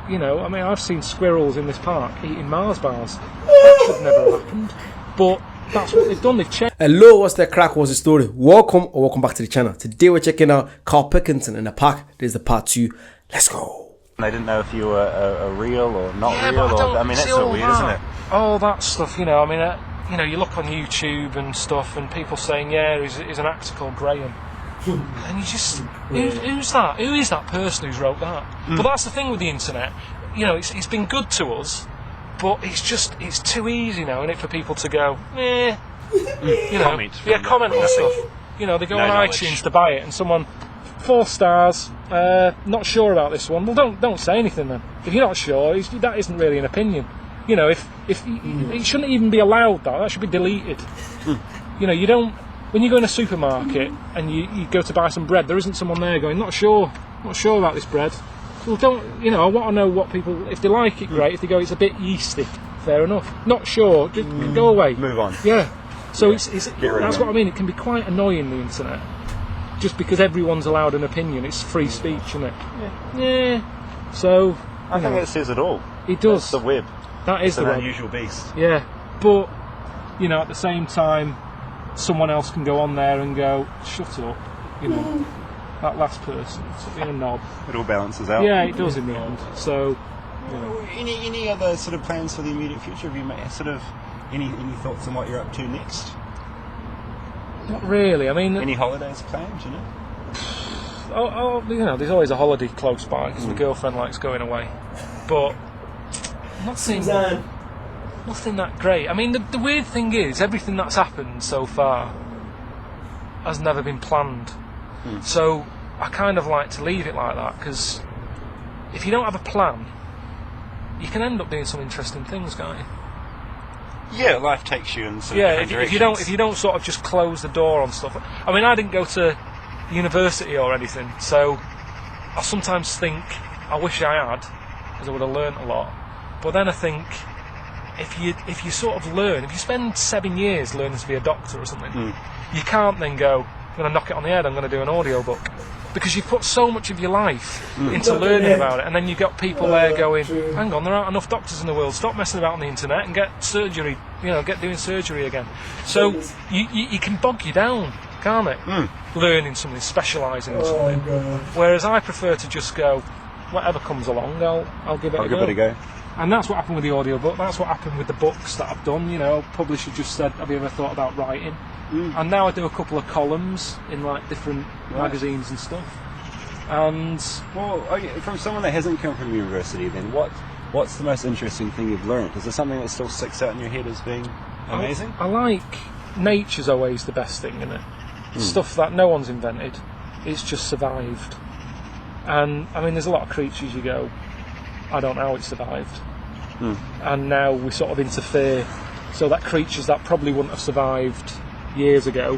you know, I mean, I've seen squirrels in this park eating Mars bars. That should never have happened. But that's what they've done. They've changed. Hello, what's the crack? What's the story? Welcome back to the channel. Today we're checking out Karl in the park. This is the part 2. Let's go. They didn't know if you were a real or not Yeah, real. but I mean, that's so weird, isn't it? All that stuff, you know. I mean, you know, you look on YouTube and stuff, and people saying, "Yeah, he's an actor called Graham," and you just, who's that? Who is that person who's wrote that? But that's the thing with the internet. You know, it's been good to us, but it's too easy now, isn't it, for people to go, eh. You know, comment on stuff. You know, they go on iTunes to buy it, and someone 4 stars. Not sure about this one. Well, don't say anything then. If you're not sure, that isn't really an opinion. You know, if it shouldn't even be allowed. That should be deleted. You know, you don't. When you go in a supermarket and you go to buy some bread, there isn't someone there going, not sure about this bread. Well, don't. You know, I want to know what people. If they like it, great. If they go, it's a bit yeasty. Fair enough. Not sure. Just go away. Move on. Yeah. So it's that's what I mean. It can be quite annoying, the internet, just because everyone's allowed an opinion. It's free speech, isn't it? Yeah. So I think it says it all. It does. It's the web. That is it's the an web. unusual beast. Yeah, but you know, at the same time, someone else can go on there and go, "Shut up," you know. That last person, it's being a knob. It all balances out. Yeah, it does in the end. So, you know. Any other sort of plans for the immediate future? Have you made sort of any thoughts on what you're up to next? Not really. I mean, any holidays planned? You know. Oh, you know, there's always a holiday close by because my girlfriend likes going away, but nothing that great. I mean, the weird thing is, everything that's happened so far has never been planned. So I kind of like to leave it like that, because if you don't have a plan, you can end up doing some interesting things, can't you? Yeah, life takes you in some if you don't sort of just close the door on stuff. I mean, I didn't go to university or anything, so I sometimes think I wish I had, because I would have learnt a lot. But then I think if you sort of learn, if you spend 7 years learning to be a doctor or something, you can't then go, I'm going to knock it on the head, I'm going to do an audiobook. Because you put so much of your life into learning about it, and then you've got people there going, hang on, there aren't enough doctors in the world, stop messing about on the internet and get surgery, you know, get doing surgery again. So you can bog you down, can't it? Learning something, specialising in something. Whereas I prefer to just go, whatever comes along, I'll give it a go. And that's what happened with the audiobook, that's what happened with the books that I've done. You know, publisher just said, have you ever thought about writing? And now I do a couple of columns in like different magazines and stuff. And well, from someone that hasn't come from university, then what's the most interesting thing you've learned? Is there something that still sticks out in your head as being amazing? I like nature's always the best thing, isn't it? Stuff that no one's invented, it's just survived. And I mean, there's a lot of creatures you go, I don't know how it survived. And now we sort of interfere, so that creatures that probably wouldn't have survived years ago,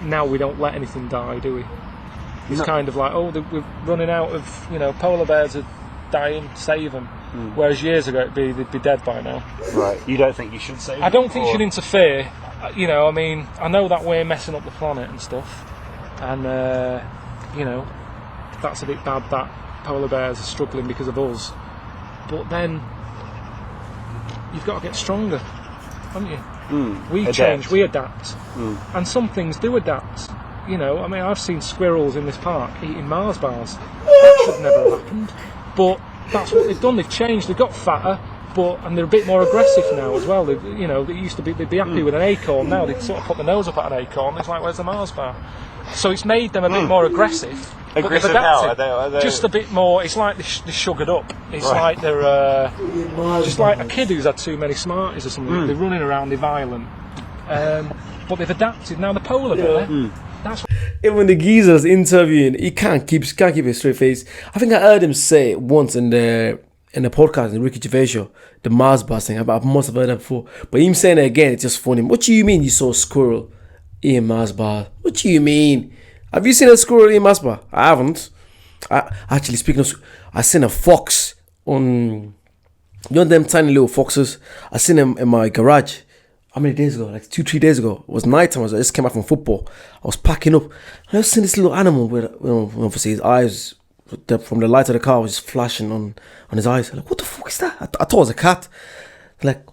now we don't let anything die, do we? It's kind of like, we're running out of, you know, polar bears are dying, save them. Whereas years ago they'd be dead by now. Right. You don't think you should save them? I don't think you should interfere. You know, I mean, I know that we're messing up the planet and stuff, and you know, that's a bit bad that polar bears are struggling because of us. But then you've got to get stronger, haven't you? We change, we adapt, and some things do adapt. You know, I mean, I've seen squirrels in this park eating Mars bars. That should never have happened. But that's what they've done. They've changed. They've got fatter, and they're a bit more aggressive now as well. You know, they used to be, they'd be happy with an acorn. Now they sort of put the nose up at an acorn. It's like, where's the Mars bar? So it's made them a bit more aggressive. Aggressive how? Are they... Just a bit more. It's like they're sugared up. It's like they're just like a kid who's had too many Smarties or something. They're running around, they're violent, but they've adapted. Now the polar bear. That's even the geezer's interviewing, he can't keep a straight face. I think I heard him say it once in the podcast, in the Ricky Gervais show, the Mars bar thing. I must have heard that before, but him saying it again, it's just funny. What do you mean you saw a squirrel eating Mars bar? What do you mean? Have you seen a squirrel eating Mars bar? I haven't. Actually, speaking of, I seen a fox on, you know them tiny little foxes? I seen them in my garage. How many days ago? Like 2-3 days ago. It was night time. I just came back from football. I was packing up. And I just seen this little animal with, obviously his eyes from the light of the car was just flashing on his eyes. Like, what the fuck is that? I thought it was a cat. Like,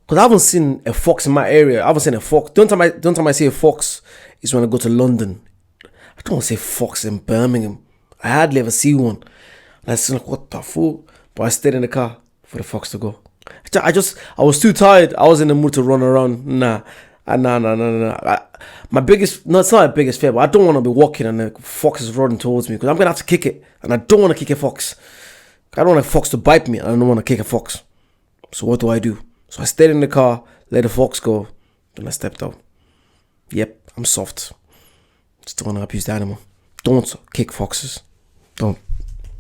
because I haven't seen a fox in my area. I haven't seen a fox. The only time I see a fox is when I go to London. I don't want to say fox in Birmingham. I hardly ever see one. And I was like, what the fuck? But I stayed in the car for the fox to go. I was too tired. I was in the mood to run around. Nah. My biggest, no, it's not a biggest fear, but I don't want to be walking and a fox is running towards me because I'm going to have to kick it. And I don't want to kick a fox. I don't want a fox to bite me. I don't want to kick a fox. So what do? So I stayed in the car, let the fox go. Then I stepped out. Yep, I'm soft. Just don't want to abuse the animal. Don't kick foxes. Don't.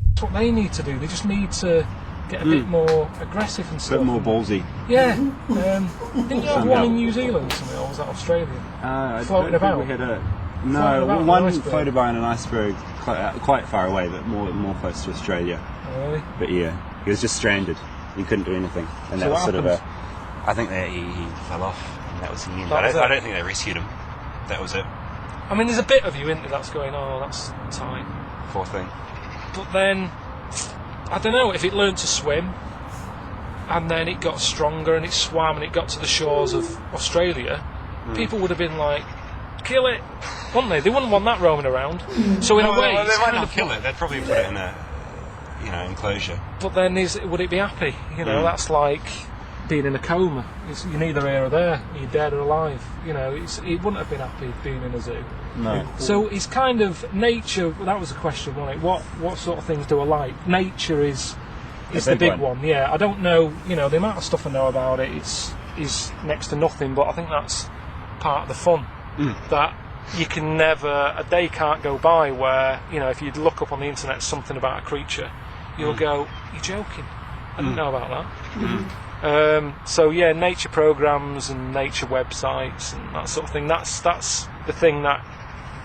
That's what they need to do. They just need to get a bit more aggressive and stuff. A bit more ballsy. Yeah. Didn't you have one in New Zealand or something, or was that Australia? Floating about? We had Floating about one an floated by on an iceberg quite far away, but more close to Australia. Oh, really? But yeah, he was just stranded. He couldn't do anything, and So that was what sort happened? of I think that he fell off, and that was the end. That was it? I don't think they rescued him. That was it. I mean, there's a bit of you in there that's going, oh, that's tight. Poor thing. But then, I don't know, if it learned to swim, and then it got stronger and it swam and it got to the shores of Australia, people would have been like, kill it, wouldn't they? They wouldn't want that roaming around. So in a way, they it's might kind not of kill it. They'd probably put it in a, enclosure. But then, would it be happy? You know, that's like being in a coma. You're neither here or there. You're dead or alive. You know, it wouldn't have been happy being in a zoo. No. So it's kind of nature. That was the question, wasn't it? What sort of things do I like? Nature is the big one. Yeah, I don't know. You know, the amount of stuff I know about it is next to nothing. But I think that's part of the fun. That you can never, a day can't go by where, you know, if you look up on the internet something about a creature, you'll go, you're joking. I didn't know about that. So yeah, nature programs and nature websites and that sort of thing. That's the thing that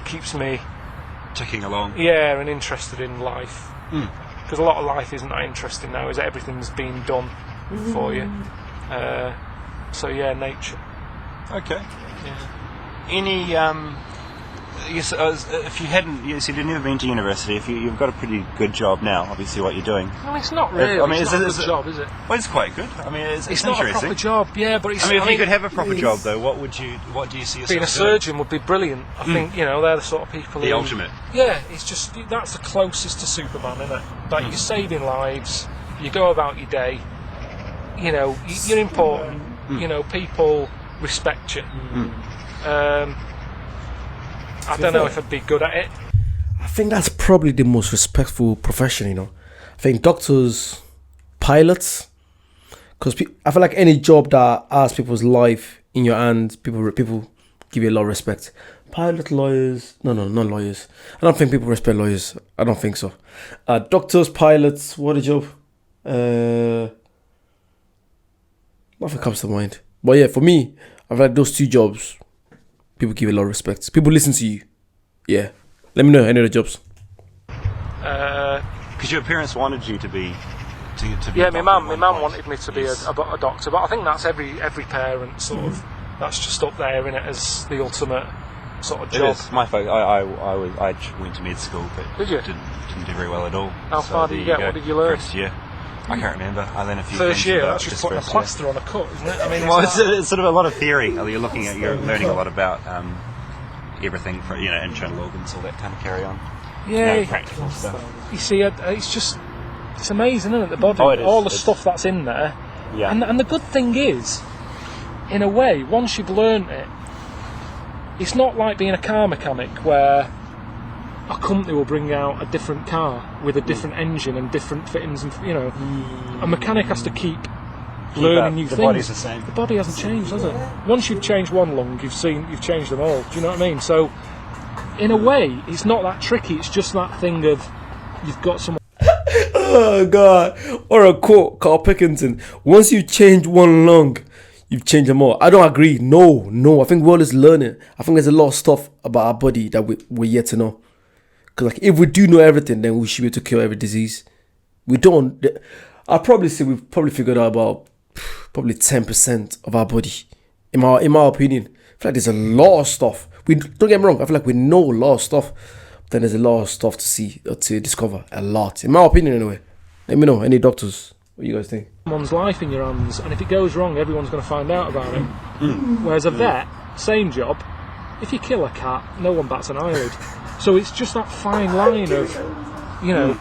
keeps me Ticking along. yeah and interested in life. Because a lot of life isn't that interesting now. Is that everything's being done for you? So yeah, nature. Okay. Yeah. Any yes, if you hadn't, yes, you'd never been to university. If you've got a pretty good job now, obviously what you're doing. Well, it's not really. I mean, it's not a good job, is it? Well, it's quite good. I mean, it's not a interesting. proper job, yeah, but it's. I mean, if you could have a proper job, though, what do you see yourself being a doing? surgeon would be brilliant. I think, you know, they're the sort of people The who... ultimate. Yeah, it's just, that's the closest to Superman, isn't it? Like, you're saving lives, you go about your day, you know, you're important, you know, people respect you. I don't know if I'd be good at it. I think that's probably the most respectful profession, you know. I think doctors, pilots, because I feel like any job that has people's life in your hands, people give you a lot of respect. Pilot, lawyers, no, not lawyers. I don't think people respect lawyers. I don't think so. Doctors, pilots, what a job. Nothing comes to mind. But yeah, for me, I feel like those two jobs, people give you a lot of respect. People listen to you. Yeah. Let me know any of the jobs. Because your parents wanted you to be. Yeah, my mum wanted me to be a doctor, but I think that's every parent sort of. That's just up there in it as the ultimate sort of It job. is. My folk. I went to med school, but Did you? didn't do very well at all. How far did you get? go. What did you learn? First year. I can't remember. I learned a few First things. year, about that's just this putting a first plaster on a cut, isn't it? I mean, Well, it's it's sort of a lot of theory. You're learning a lot about everything from internal organs, all that kind of carry on. yeah. Practical stuff. You see, it's amazing, isn't it? The body, Oh, it is. all the stuff that's in there. Yeah. And the good thing is, in a way, once you've learnt it, it's not like being a car mechanic where a company will bring out a different car with a different engine and different fittings, and a mechanic has to keep learning new the things. body's the same. The body hasn't changed, has it? Once you've changed one lung, you've changed them all. Do you know what I mean? So, in a way, it's not that tricky. It's just that thing of you've got someone. Oh God! Or a quote, Carl Pickinson. Once you change one lung, you've changed them all. I don't agree. No. I think we're always learning. I think there's a lot of stuff about our body that we're yet to know. Because like, if we do know everything, then we should be able to cure every disease. We don't. I'll probably say we've probably figured out about probably 10% of our body. In my opinion, I feel like there's a lot of stuff. Don't get me wrong. I feel like we know a lot of stuff, then there's a lot of stuff to see, to discover. A lot, in my opinion, anyway. Let me know, any doctors, what you guys think? Someone's life in your hands, and if it goes wrong, everyone's going to find out about it. Whereas a vet, same job, if you kill a cat, no one bats an eyelid. So it's just that fine line of, you know,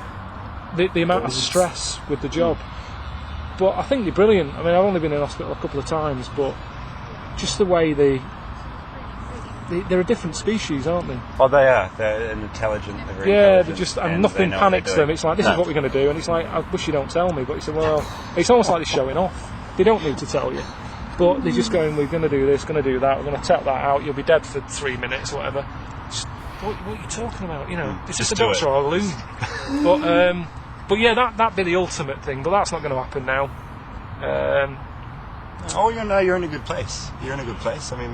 the amount of stress with the job. But I think they're brilliant. I mean, I've only been in hospital a couple of times, but just the way they're a different species, aren't they? Oh, they are. They're intelligent. They're very Yeah, intelligent, they're just, and and nothing they know what panics they're them. doing. It's like, this is what we're going to do, and it's like, I wish you don't tell me. But he said, well, it's almost like they're showing off. They don't need to tell you, but they're just going, we're going to do this, going to do that, we're going to take that out. You'll be dead for 3 minutes, or whatever. Just, what are you talking about? You know, it's just a doctor or a loon. But yeah, that'd be the ultimate thing. But that's not going to happen now. You're in a good place. You're in a good place. I mean,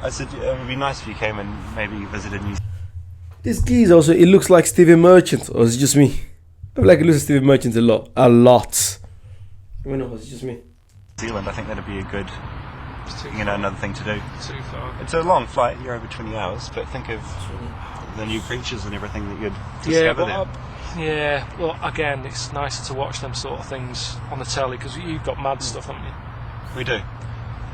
I said it would be nice if you came and maybe visited New This geese also, it looks like Stephen Merchant, or is it just me? I feel like it looks like Stephen Merchant a lot. I don't know, it's just me. Zealand. I think that'd be a good, another thing to do. Too far. It's a long flight. You're over 20 hours, but think of the new creatures and everything that you'd discover there. Yeah, well, again, it's nicer to watch them sort of things on the telly because you've got mad stuff, haven't you? We do.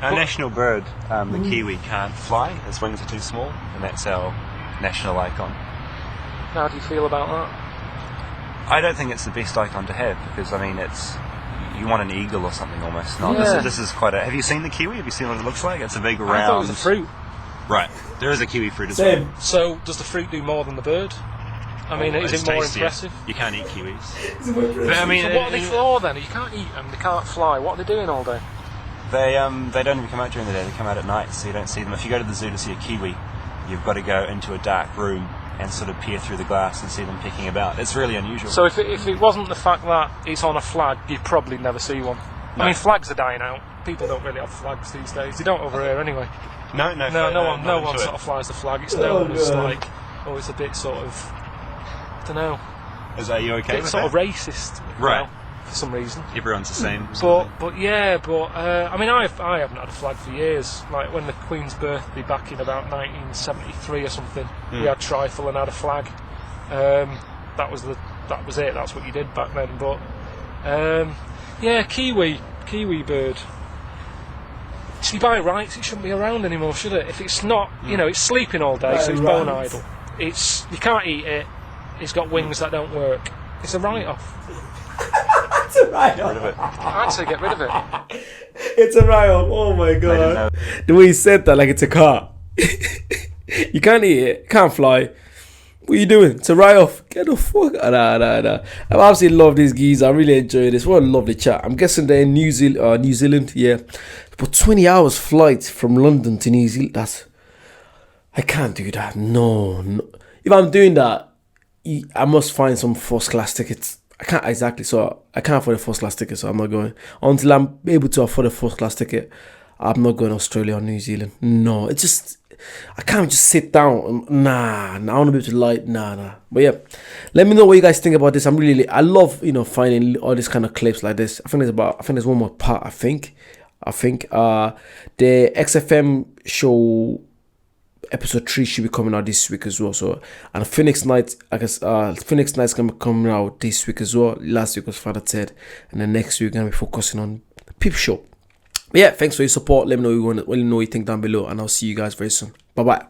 Our national bird, the kiwi, can't fly. His wings are too small, and that's our national icon. How do you feel about that? I don't think it's the best icon to have because, I mean, you want an eagle or something almost. No, Yeah. this is quite a... Have you seen the kiwi? Have you seen what it looks like? It's a big round... I thought it was a fruit. Right. There is a kiwi fruit as well. So, does the fruit do more than the bird? I mean, is It's it more tastier. impressive? You can't eat kiwis. But, I mean, So what are they for then? You can't eat them, they can't fly. What are they doing all day? They don't even come out during the day. They come out at night, so you don't see them. If you go to the zoo to see a kiwi, you've got to go into a dark room and sort of peer through the glass and see them picking about. It's really unusual. So if it wasn't the fact that it's on a flag, you'd probably never see one. No. I mean, flags are dying out. People don't really have flags these days. They don't over here anyway. No one sort of flies the flag. It's known as like, it's a bit sort of, I don't know, Are you okay bit with sort that? of racist, Right. now, for some reason. Everyone's the same. But I mean, I haven't had a flag for years. Like when the Queen's birthday back in about 1973 or something, we had trifle and had a flag. That was it. That's what you did back then. But kiwi bird. See, by rights, it shouldn't be around anymore, should it? If it's not, it's sleeping all day, so it's bone idle. You can't eat it. It's got wings that don't work. It's a write-off. It's a write-off. Rid of it. I'd say get rid of it. It's a write-off. Oh my god. The way he said that, like it's a car. You can't eat it, can't fly. What are you doing? It's a write-off. Get the fuck. Nah. I absolutely love these geese. I really enjoy this. What a lovely chat. I'm guessing they're in New Zealand, yeah. But 20 hours flight from London to New Zealand, I can't do that. No. If I'm doing that, I must find some first class tickets. I can't afford a first class ticket, so I'm not going. Until I'm able to afford a first class ticket, I'm not going to Australia or New Zealand. No, it's just, I can't just sit down. Nah, I want to be able to lie. Nah. But yeah, let me know what you guys think about this. I love, finding all these kind of clips like this. I think there's one more part, I think the XFM show episode 3 should be coming out this week as well. So, and Phoenix Night's gonna be coming out this week as well. Last week was Father Ted, and then next week we're gonna be focusing on Peep Show. But yeah, thanks for your support. Let me know what you think down below, and I'll see you guys very soon. Bye bye.